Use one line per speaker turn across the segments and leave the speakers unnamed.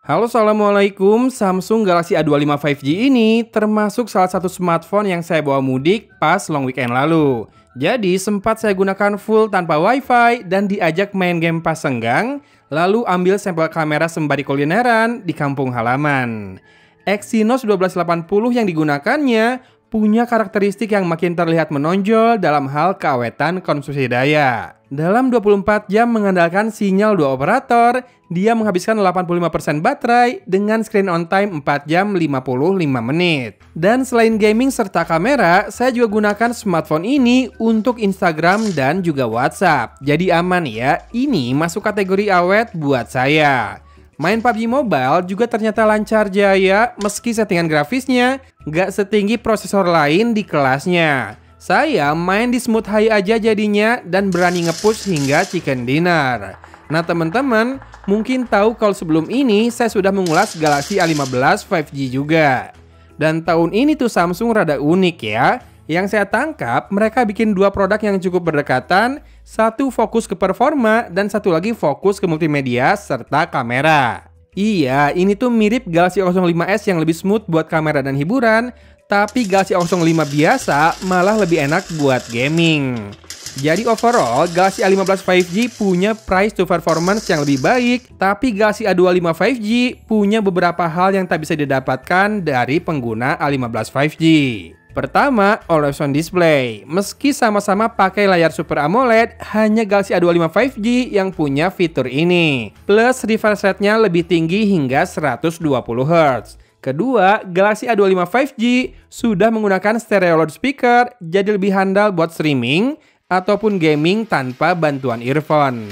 Halo, assalamualaikum. Samsung Galaxy A25 5G ini termasuk salah satu smartphone yang saya bawa mudik pas long weekend lalu. Jadi sempat saya gunakan full tanpa wifi dan diajak main game pas senggang, lalu ambil sampel kamera sembari kulineran di kampung halaman. Exynos 1280 yang digunakannya punya karakteristik yang makin terlihat menonjol dalam hal keawetan konsumsi daya. Dalam 24 jam mengandalkan sinyal dua operator, dia menghabiskan 85% baterai dengan screen on time 4 jam 55 menit. Dan selain gaming serta kamera, saya juga gunakan smartphone ini untuk Instagram dan juga WhatsApp. Jadi aman ya, ini masuk kategori awet buat saya. Main PUBG Mobile juga ternyata lancar jaya meski settingan grafisnya nggak setinggi prosesor lain di kelasnya. Saya main di smooth high aja jadinya dan berani nge-push hingga chicken dinner. Nah teman-teman, mungkin tahu kalau sebelum ini saya sudah mengulas Galaxy A15 5G juga. Dan tahun ini tuh Samsung rada unik ya. Yang saya tangkap, mereka bikin dua produk yang cukup berdekatan, satu fokus ke performa dan satu lagi fokus ke multimedia serta kamera. Iya, ini tuh mirip Galaxy A05s yang lebih smooth buat kamera dan hiburan, tapi Galaxy A05 biasa malah lebih enak buat gaming. Jadi overall, Galaxy A15 5G punya price to performance yang lebih baik, tapi Galaxy A25 5G punya beberapa hal yang tak bisa didapatkan dari pengguna A15 5G. Pertama, always on display. Meski sama-sama pakai layar Super AMOLED, hanya Galaxy A25 5G yang punya fitur ini. Plus refresh rate-nya lebih tinggi hingga 120 Hz. Kedua, Galaxy A25 5G sudah menggunakan stereo loudspeaker, jadi lebih handal buat streaming ataupun gaming tanpa bantuan earphone.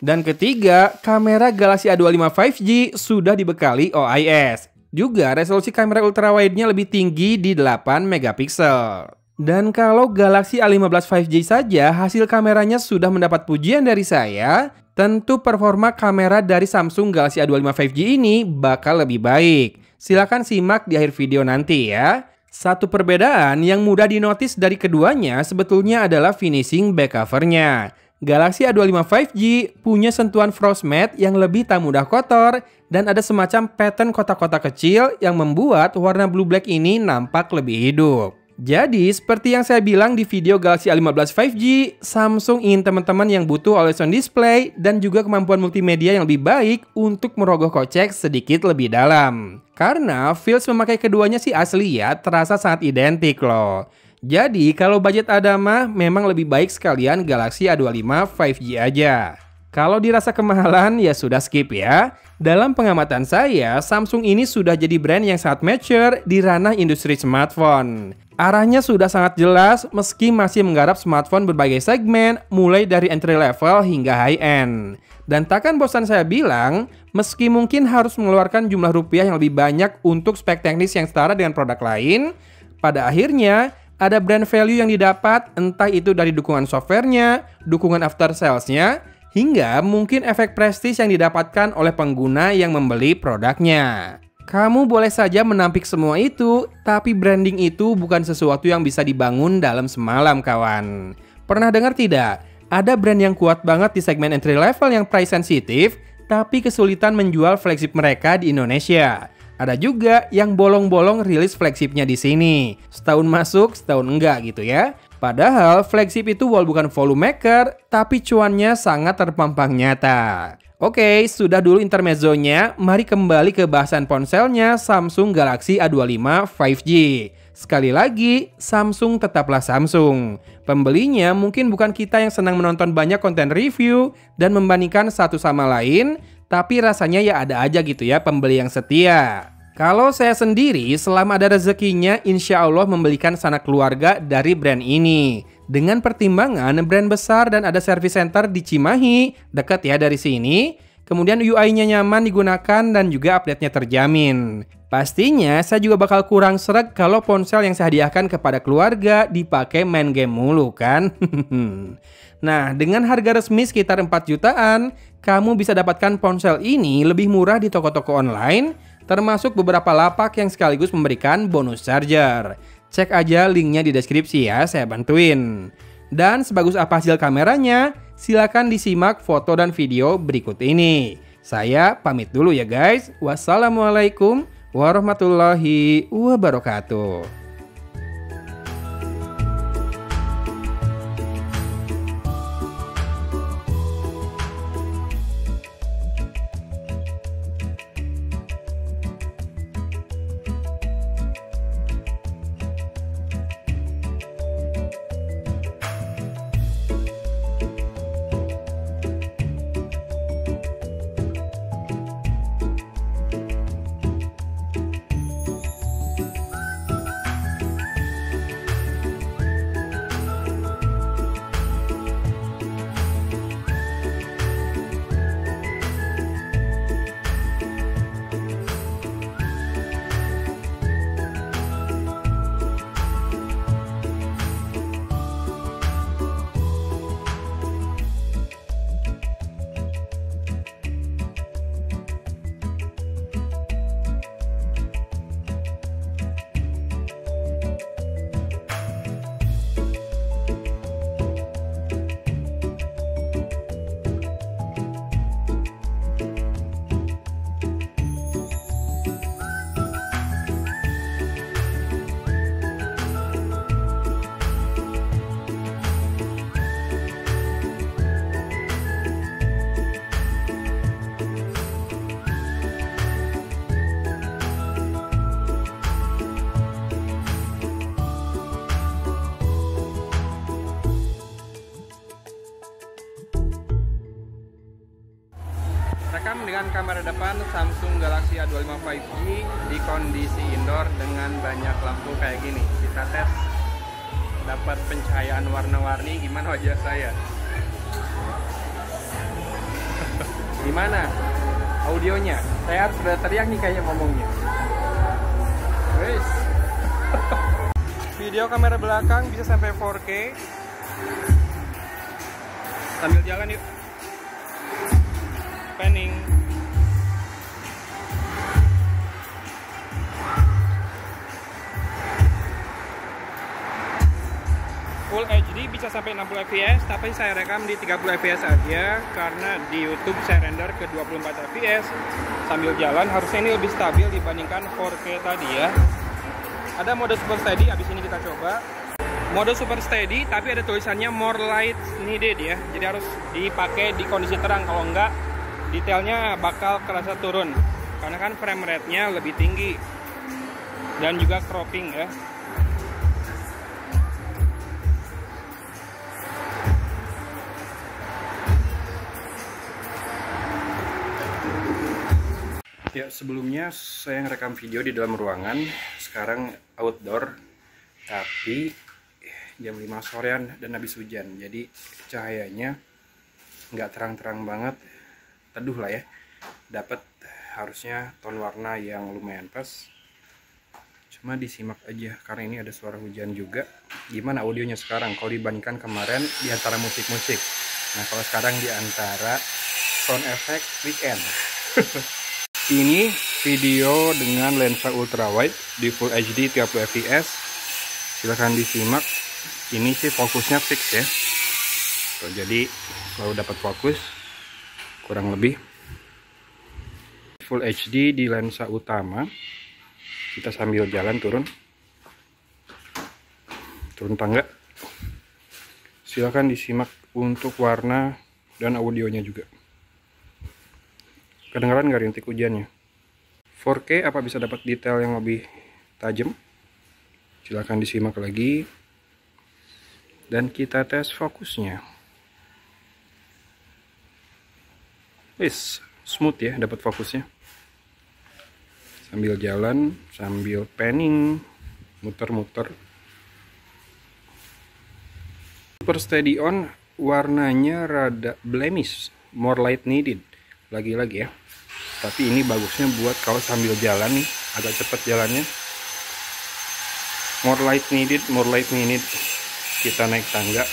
Dan ketiga, kamera Galaxy A25 5G sudah dibekali OIS. Juga resolusi kamera ultrawide-nya lebih tinggi di 8 megapiksel. Dan kalau Galaxy A15 5G saja hasil kameranya sudah mendapat pujian dari saya, tentu performa kamera dari Samsung Galaxy A25 5G ini bakal lebih baik. Silahkan simak di akhir video nanti ya. Satu perbedaan yang mudah dinotis dari keduanya sebetulnya adalah finishing back covernya. Galaxy A25 5G punya sentuhan frost matte yang lebih tak mudah kotor dan ada semacam pattern kotak-kotak kecil yang membuat warna blue black ini nampak lebih hidup. Jadi seperti yang saya bilang di video Galaxy A15 5G, Samsung ingin teman-teman yang butuh always on display dan juga kemampuan multimedia yang lebih baik untuk merogoh kocek sedikit lebih dalam. Karena feels memakai keduanya sih asli ya, terasa sangat identik loh. Jadi kalau budget ada mah memang lebih baik sekalian Galaxy A25 5G aja. Kalau dirasa kemahalan ya sudah skip ya. Dalam pengamatan saya, Samsung ini sudah jadi brand yang sangat mature di ranah industri smartphone. Arahnya sudah sangat jelas meski masih menggarap smartphone berbagai segmen mulai dari entry level hingga high end. Dan takkan bosan saya bilang, meski mungkin harus mengeluarkan jumlah rupiah yang lebih banyak untuk spek teknis yang setara dengan produk lain, pada akhirnya ada brand value yang didapat, entah itu dari dukungan softwarenya, dukungan after sales-nya, hingga mungkin efek prestis yang didapatkan oleh pengguna yang membeli produknya. Kamu boleh saja menampik semua itu, tapi branding itu bukan sesuatu yang bisa dibangun dalam semalam, kawan. Pernah dengar tidak? Ada brand yang kuat banget di segmen entry level yang price sensitif, tapi kesulitan menjual flagship mereka di Indonesia. Ada juga yang bolong-bolong rilis flagshipnya di sini. Setahun masuk, setahun enggak gitu ya. Padahal flagship itu bukan volume maker, tapi cuannya sangat terpampang nyata. Oke, sudah dulu intermezzonya. Mari kembali ke bahasan ponselnya Samsung Galaxy A25 5G. Sekali lagi, Samsung tetaplah Samsung. Pembelinya mungkin bukan kita yang senang menonton banyak konten review dan membandingkan satu sama lain, tapi rasanya ya ada aja gitu ya pembeli yang setia. Kalau saya sendiri selama ada rezekinya insya Allah membelikan sanak keluarga dari brand ini. Dengan pertimbangan brand besar dan ada service center di Cimahi, dekat ya dari sini. Kemudian UI-nya nyaman digunakan dan juga update-nya terjamin. Pastinya saya juga bakal kurang sreg kalau ponsel yang saya hadiahkan kepada keluarga dipakai main game mulu kan. Nah, dengan harga resmi sekitar 4 jutaan, kamu bisa dapatkan ponsel ini lebih murah di toko-toko online, termasuk beberapa lapak yang sekaligus memberikan bonus charger. Cek aja linknya di deskripsi ya, saya bantuin. Dan sebagus apa hasil kameranya, silakan disimak foto dan video berikut ini. Saya pamit dulu ya guys. Wassalamualaikum warahmatullahi wabarakatuh. Rekam dengan kamera depan Samsung Galaxy A25 5G di kondisi indoor dengan banyak lampu kayak gini. Kita tes dapat pencahayaan warna-warni, gimana wajah saya. Gimana audionya? Saya harus teriak nih kayaknya ngomongnya. Guys. Video kamera belakang bisa sampai 4K. Sambil jalan yuk. Panning. Full HD bisa sampai 60 fps, tapi saya rekam di 30 fps aja karena di YouTube saya render ke 24 fps sambil jalan. Harusnya ini lebih stabil dibandingkan 4K tadi ya. Ada mode super steady, abis ini kita coba. Mode super steady tapi ada tulisannya more light needed ya. Jadi harus dipakai di kondisi terang, kalau enggak detailnya bakal kerasa turun karena kan frame rate-nya lebih tinggi dan juga cropping ya. Ya, sebelumnya saya ngerekam video di dalam ruangan, sekarang outdoor tapi jam 5 sorean dan habis hujan, jadi cahayanya nggak terang-terang banget, teduh lah ya. Dapat harusnya ton warna yang lumayan pas, cuma disimak aja karena ini ada suara hujan juga. Gimana audionya sekarang kalau dibandingkan kemarin di antara musik-musik? Nah, kalau sekarang di antara sound effect weekend. Ini video dengan lensa ultrawide di Full HD 30 fps. Silahkan disimak. Ini sih fokusnya fix ya. Tuh, jadi selalu dapat fokus kurang lebih. Full HD di lensa utama. Kita sambil jalan turun tangga. Silahkan disimak untuk warna dan audionya juga. Kedengaran nggak rintik hujannya? 4K apa bisa dapat detail yang lebih tajam? Silahkan disimak lagi. Dan kita tes fokusnya. Smooth ya dapat fokusnya. Sambil jalan, sambil panning, muter-muter. Super steady on, warnanya rada blemish, more light needed. Lagi-lagi ya. Tapi ini bagusnya buat kalau sambil jalan nih, agak cepat jalannya. More light needed. Kita naik tangga.